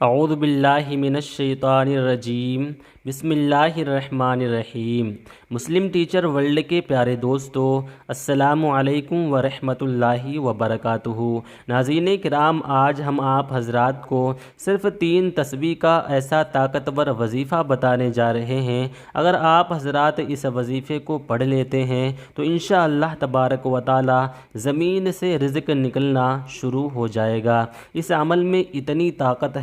اعوذ باللہ من الشیطان الرجیم بسم اللہ الرحمن الرحیم۔ مسلم ٹیچر ورلڈ کے پیارے دوستو، السلام علیکم ورحمۃ اللہ وبرکاتہ۔ ناظرین کرام، آج ہم آپ حضرات کو صرف 3 تسبیح کا ایسا طاقتور وظیفہ بتانے جا رہے ہیں۔ اگر آپ حضرات اس وظیفے کو پڑھ لیتے ہیں تو انشاءاللہ تبارک و تعالی زمین سے رزق نکلنا شروع ہو جائے گا۔ اس عمل میں اتنی طاقت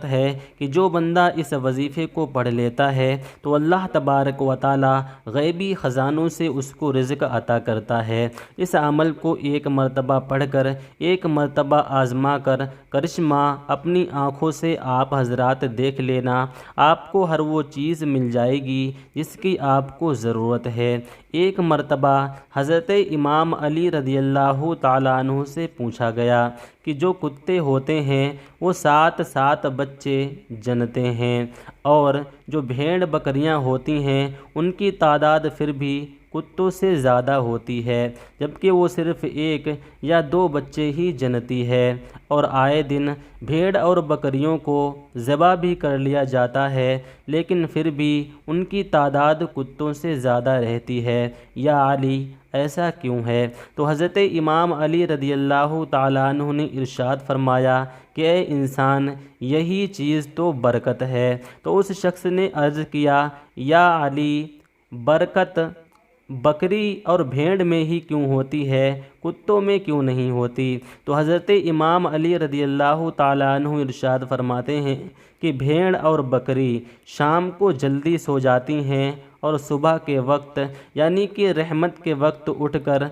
ہے کہ جو بندہ اس وظیفے کو پڑھ لیتا ہے تو اللہ تبارک و تعالی غیبی خزانوں سے اس کو رزق عطا کرتا ہے۔ اس عمل کو 1 مرتبہ پڑھ کر 1 مرتبہ آزما کر کرشمہ اپنی آنکھوں سے آپ حضرات دیکھ لینا، آپ کو ہر وہ چیز مل جائے گی جس کی آپ کو ضرورت ہے۔ 1 مرتبہ حضرت امام علی رضی اللہ تعالیٰ عنہ سے پوچھا گیا کہ جو کتے ہوتے ہیں وہ 7 بچے جنتے ہیں، اور جو بھیڑ بکریاں ہوتی ہیں ان کی تعداد پھر بھی کتوں سے زیادہ ہوتی ہے، جبکہ وہ صرف 1 یا 2 بچے ہی جنتی ہے، اور آئے دن بھیڑ اور بکریوں کو ذبح بھی کر لیا جاتا ہے، لیکن پھر بھی ان کی تعداد کتوں سے زیادہ رہتی ہے۔ یا علی، ایسا کیوں ہے؟ تو حضرت امام علی رضی اللہ تعالیٰ عنہ نے ارشاد فرمایا کہ اے انسان، یہی چیز تو برکت ہے۔ تو اس شخص نے عرض کیا، یا علی، برکت بکری اور بھیڑ میں ہی کیوں ہوتی ہے، کتوں میں کیوں نہیں ہوتی؟ تو حضرت امام علی رضی اللہ تعالیٰ عنہ ارشاد فرماتے ہیں کہ بھیڑ اور بکری شام کو جلدی سو جاتی ہیں اور صبح کے وقت یعنی کہ رحمت کے وقت اٹھ کر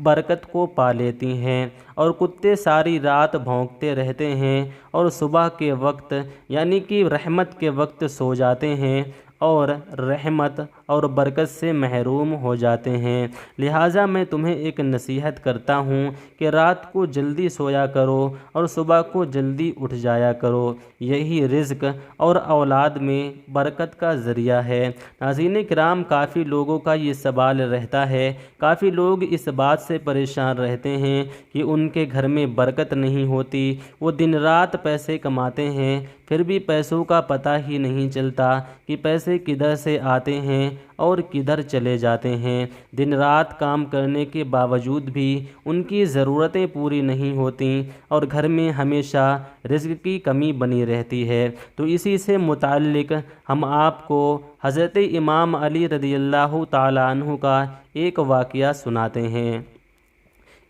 برکت کو پا لیتی ہیں، اور کتے ساری رات بھونکتے رہتے ہیں اور صبح کے وقت یعنی کہ رحمت کے وقت سو جاتے ہیں اور رحمت اور برکت سے محروم ہو جاتے ہیں۔ لہٰذا میں تمہیں ایک نصیحت کرتا ہوں کہ رات کو جلدی سویا کرو اور صبح کو جلدی اٹھ جایا کرو، یہی رزق اور اولاد میں برکت کا ذریعہ ہے۔ ناظرین کرام، کافی لوگوں کا یہ سوال رہتا ہے، کافی لوگ اس بات سے پریشان رہتے ہیں کہ ان کے گھر میں برکت نہیں ہوتی، وہ دن رات پیسے کماتے ہیں پھر بھی پیسوں کا پتہ ہی نہیں چلتا کہ پیسے کدھر سے آتے ہیں اور کدھر چلے جاتے ہیں۔ دن رات کام کرنے کے باوجود بھی ان کی ضرورتیں پوری نہیں ہوتیں اور گھر میں ہمیشہ رزق کی کمی بنی رہتی ہے۔ تو اسی سے متعلق ہم آپ کو حضرت امام علی رضی اللہ تعالیٰ عنہ کا ایک واقعہ سناتے ہیں۔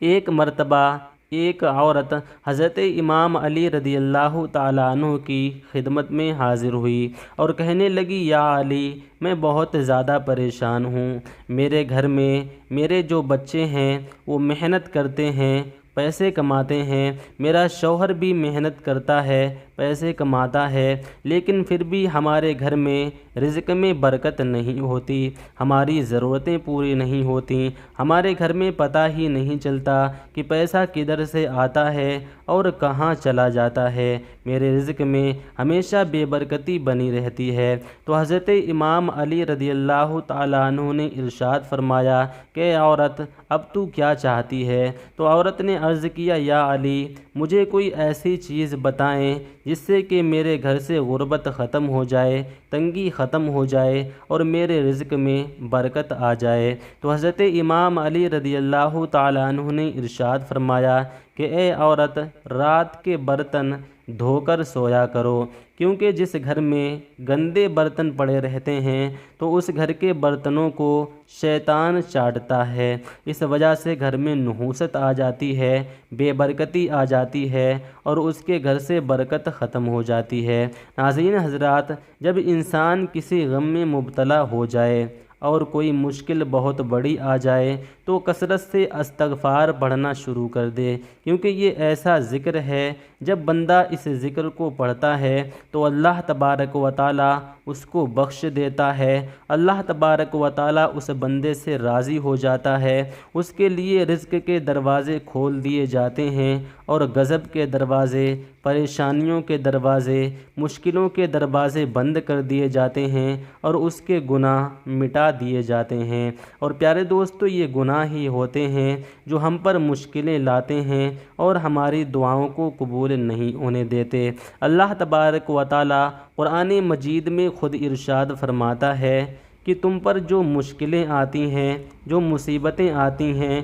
ایک مرتبہ ایک عورت حضرت امام علی رضی اللہ تعالیٰ عنہ کی خدمت میں حاضر ہوئی اور کہنے لگی، یا علی، میں بہت زیادہ پریشان ہوں۔ میرے گھر میں میرے جو بچے ہیں وہ محنت کرتے ہیں، پیسے کماتے ہیں، میرا شوہر بھی محنت کرتا ہے، پیسے کماتا ہے، لیکن پھر بھی ہمارے گھر میں رزق میں برکت نہیں ہوتی، ہماری ضرورتیں پوری نہیں ہوتیں، ہمارے گھر میں پتہ ہی نہیں چلتا کہ پیسہ کدھر سے آتا ہے اور کہاں چلا جاتا ہے، میرے رزق میں ہمیشہ بے برکتی بنی رہتی ہے۔ تو حضرت امام علی رضی اللہ تعالیٰ عنہ نے ارشاد فرمایا کہ اے عورت، اب تو کیا چاہتی ہے؟ تو عورت نے عرض کیا، یا علی، مجھے کوئی ایسی چیز بتائیں جس سے کہ میرے گھر سے غربت ختم ہو جائے، تنگی ختم ہو جائے اور میرے رزق میں برکت آ جائے۔ تو حضرت امام علی رضی اللہ تعالیٰ عنہ نے ارشاد فرمایا کہ اے عورت، رات کے برتن دھو کر سویا کرو، کیونکہ جس گھر میں گندے برتن پڑے رہتے ہیں تو اس گھر کے برتنوں کو شیطان چاٹتا ہے، اس وجہ سے گھر میں نحوست آ جاتی ہے، بے برکتی آ جاتی ہے اور اس کے گھر سے برکت ختم ہو جاتی ہے۔ ناظرین حضرات، جب انسان کسی غم میں مبتلا ہو جائے اور کوئی مشکل بہت بڑی آ جائے تو کثرت سے استغفار پڑھنا شروع کر دے، کیونکہ یہ ایسا ذکر ہے جب بندہ اس ذکر کو پڑھتا ہے تو اللہ تبارک و تعالیٰ اس کو بخش دیتا ہے، اللہ تبارک و تعالیٰ اس بندے سے راضی ہو جاتا ہے، اس کے لیے رزق کے دروازے کھول دیے جاتے ہیں اور غضب کے دروازے، پریشانیوں کے دروازے، مشکلوں کے دروازے بند کر دیے جاتے ہیں اور اس کے گناہ مٹا دیے جاتے ہیں۔ اور پیارے دوستو، یہ گناہ گناہ ہی ہوتے ہیں جو ہم پر مشکلیں لاتے ہیں اور ہماری دعاؤں کو قبول نہیں ہونے دیتے۔ اللہ تبارک و تعالیٰ قرآن مجید میں خود ارشاد فرماتا ہے کہ تم پر جو مشکلیں آتی ہیں، جو مصیبتیں آتی ہیں،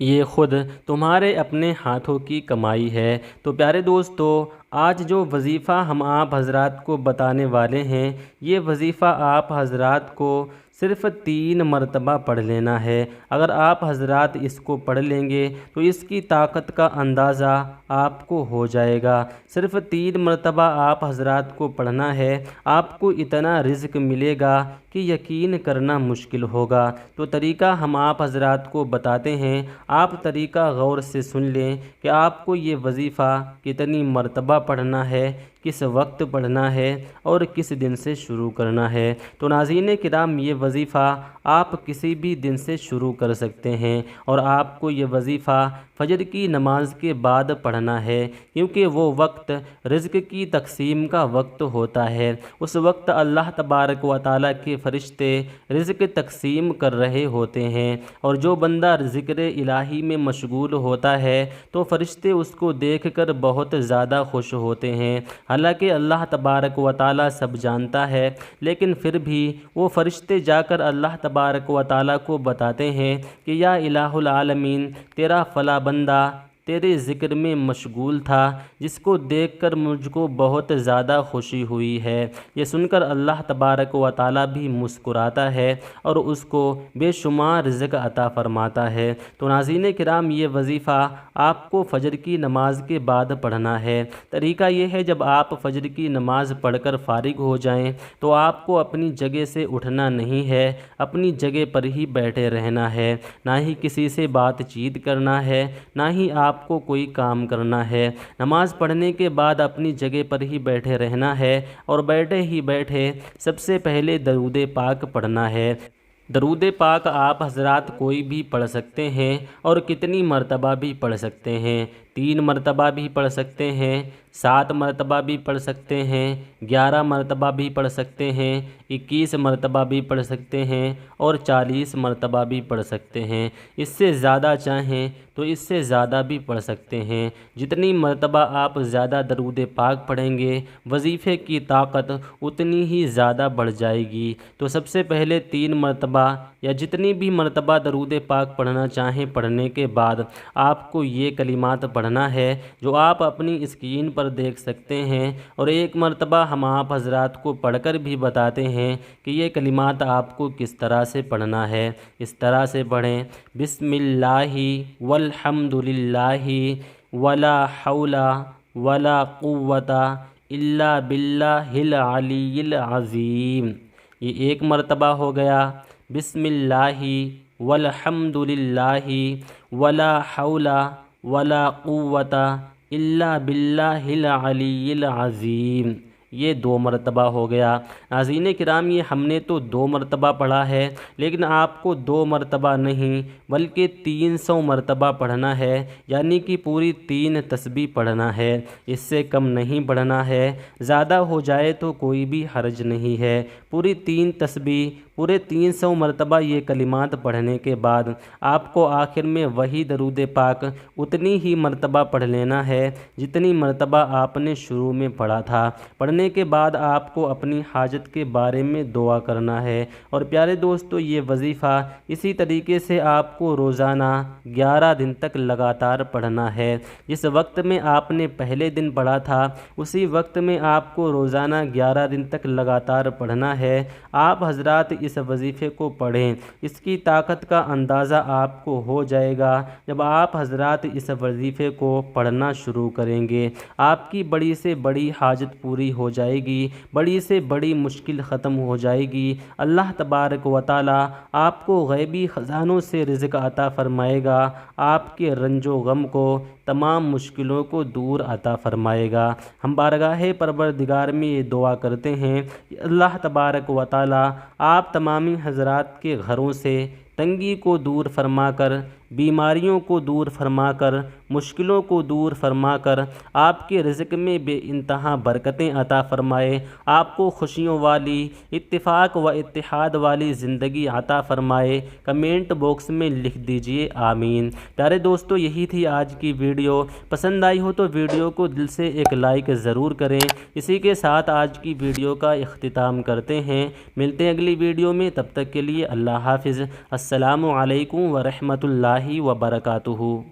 یہ خود تمہارے اپنے ہاتھوں کی کمائی ہے۔ تو پیارے دوستو، آج جو وظیفہ ہم آپ حضرات کو بتانے والے ہیں، یہ وظیفہ آپ حضرات کو صرف 3 مرتبہ پڑھ لینا ہے۔ اگر آپ حضرات اس کو پڑھ لیں گے تو اس کی طاقت کا اندازہ آپ کو ہو جائے گا۔ صرف 3 مرتبہ آپ حضرات کو پڑھنا ہے، آپ کو اتنا رزق ملے گا کہ یقین کرنا مشکل ہوگا۔ تو طریقہ ہم آپ حضرات کو بتاتے ہیں، آپ طریقہ غور سے سن لیں کہ آپ کو یہ وظیفہ کتنی مرتبہ پڑھنا ہے، کس وقت پڑھنا ہے اور کس دن سے شروع کرنا ہے۔ تو ناظرین کرام، یہ وظیفہ آپ کسی بھی دن سے شروع کر سکتے ہیں اور آپ کو یہ وظیفہ فجر کی نماز کے بعد پڑھنا ہے، کیونکہ وہ وقت رزق کی تقسیم کا وقت ہوتا ہے۔ اس وقت اللہ تبارک و تعالیٰ کے فرشتے رزق تقسیم کر رہے ہوتے ہیں، اور جو بندہ ذکر الہی میں مشغول ہوتا ہے تو فرشتے اس کو دیکھ کر بہت زیادہ خوش ہوتے ہیں۔ حالانکہ اللہ تبارک و تعالیٰ سب جانتا ہے، لیکن پھر بھی وہ فرشتے جا کر اللہ تبارک و تعالیٰ کو بتاتے ہیں کہ یا الہ العالمین، تیرا فلاں بندہ تیرے ذکر میں مشغول تھا، جس کو دیکھ کر مجھ کو بہت زیادہ خوشی ہوئی ہے۔ یہ سن کر اللہ تبارک و تعالیٰ بھی مسکراتا ہے اور اس کو بے شمار رزق عطا فرماتا ہے۔ تو ناظرین کرام، یہ وظیفہ آپ کو فجر کی نماز کے بعد پڑھنا ہے۔ طریقہ یہ ہے، جب آپ فجر کی نماز پڑھ کر فارغ ہو جائیں تو آپ کو اپنی جگہ سے اٹھنا نہیں ہے، اپنی جگہ پر ہی بیٹھے رہنا ہے، نہ ہی کسی سے بات چیت کرنا ہے، نہ ہی آپ کو کوئی کام کرنا ہے۔ نماز پڑھنے کے بعد اپنی جگہ پر ہی بیٹھے رہنا ہے اور بیٹھے ہی بیٹھے سب سے پہلے درود پاک پڑھنا ہے۔ درود پاک آپ حضرات کوئی بھی پڑھ سکتے ہیں اور کتنی مرتبہ بھی پڑھ سکتے ہیں۔ 3 مرتبہ بھی پڑھ سکتے ہیں، 7 مرتبہ بھی پڑھ سکتے ہیں، 11 مرتبہ بھی پڑھ سکتے ہیں، 21 مرتبہ بھی پڑھ سکتے ہیں اور 40 مرتبہ بھی پڑھ سکتے ہیں۔ اس سے زیادہ چاہیں تو اس سے زیادہ بھی پڑھ سکتے ہیں۔ جتنی مرتبہ آپ زیادہ درود پاک پڑھیں گے، وظیفے کی طاقت اتنی ہی زیادہ بڑھ جائے گی۔ تو سب سے پہلے 3 مرتبہ یا جتنی بھی مرتبہ درود پاک پڑھنا چاہیں، پڑھنے کے بعد آپ کو یہ کلمات پڑھنا ہے جو آپ اپنی اسکرین پر دیکھ سکتے ہیں، اور ایک مرتبہ ہم آپ حضرات کو پڑھ کر بھی بتاتے ہیں کہ یہ کلمات آپ کو کس طرح سے پڑھنا ہے۔ اس طرح سے پڑھیں: بسم اللہ والحمد للہ ولا حول ولا قوت الا باللہ العلی العظیم۔ یہ ایک مرتبہ ہو گیا، بسم اللہ والحمد للہ ولا حول ولا قوت الا باللہ العلی العظیم۔ یہ 2 مرتبہ ہو گیا۔ ناظرین کرام، یہ ہم نے تو 2 مرتبہ پڑھا ہے، لیکن آپ کو 2 مرتبہ نہیں بلکہ 300 مرتبہ پڑھنا ہے، یعنی کہ پوری 3 تسبیح پڑھنا ہے۔ اس سے کم نہیں پڑھنا ہے، زیادہ ہو جائے تو کوئی بھی حرج نہیں ہے۔ پوری 3 تسبیح، پورے 300 مرتبہ یہ کلمات پڑھنے کے بعد آپ کو آخر میں وہی درود پاک اتنی ہی مرتبہ پڑھ لینا ہے جتنی مرتبہ آپ نے شروع میں پڑھا تھا۔ پڑھنے کے بعد آپ کو اپنی حاجت کے بارے میں دعا کرنا ہے۔ اور پیارے دوستو، یہ وظیفہ اسی طریقے سے آپ کو روزانہ 11 دن تک لگاتار پڑھنا ہے۔ جس وقت میں آپ نے پہلے دن پڑھا تھا، اسی وقت میں آپ کو روزانہ 11 دن تک لگاتار پڑھنا ہے۔ آپ حضرات اس وظیفے کو پڑھیں، اس کی طاقت کا اندازہ آپ کو ہو جائے گا۔ جب آپ حضرات اس وظیفے کو پڑھنا شروع کریں گے، آپ کی بڑی سے بڑی حاجت پوری ہو جائے گی، بڑی سے بڑی مشکل ختم ہو جائے گی۔ اللہ تبارک و تعالیٰ آپ کو غیبی خزانوں سے رزق عطا فرمائے گا، آپ کے رنج و غم کو، تمام مشکلوں کو دور عطا فرمائے گا۔ ہم بارگاہ پروردگار میں یہ دعا کرتے ہیں کہ اللہ تبارک و تعالیٰ آپ تمامی حضرات کے گھروں سے تنگی کو دور فرما کر، بیماریوں کو دور فرما کر، مشکلوں کو دور فرما کر آپ کے رزق میں بے انتہا برکتیں عطا فرمائے، آپ کو خوشیوں والی، اتفاق و اتحاد والی زندگی عطا فرمائے۔ کمنٹ باکس میں لکھ دیجئے آمین۔ پیارے دوستو، یہی تھی آج کی ویڈیو۔ پسند آئی ہو تو ویڈیو کو دل سے ایک لائک ضرور کریں۔ اسی کے ساتھ آج کی ویڈیو کا اختتام کرتے ہیں۔ ملتے ہیں اگلی ویڈیو میں، تب تک کے لیے اللہ حافظ۔ السلام علیکم ورحمۃ اللہ وبرکاتہ۔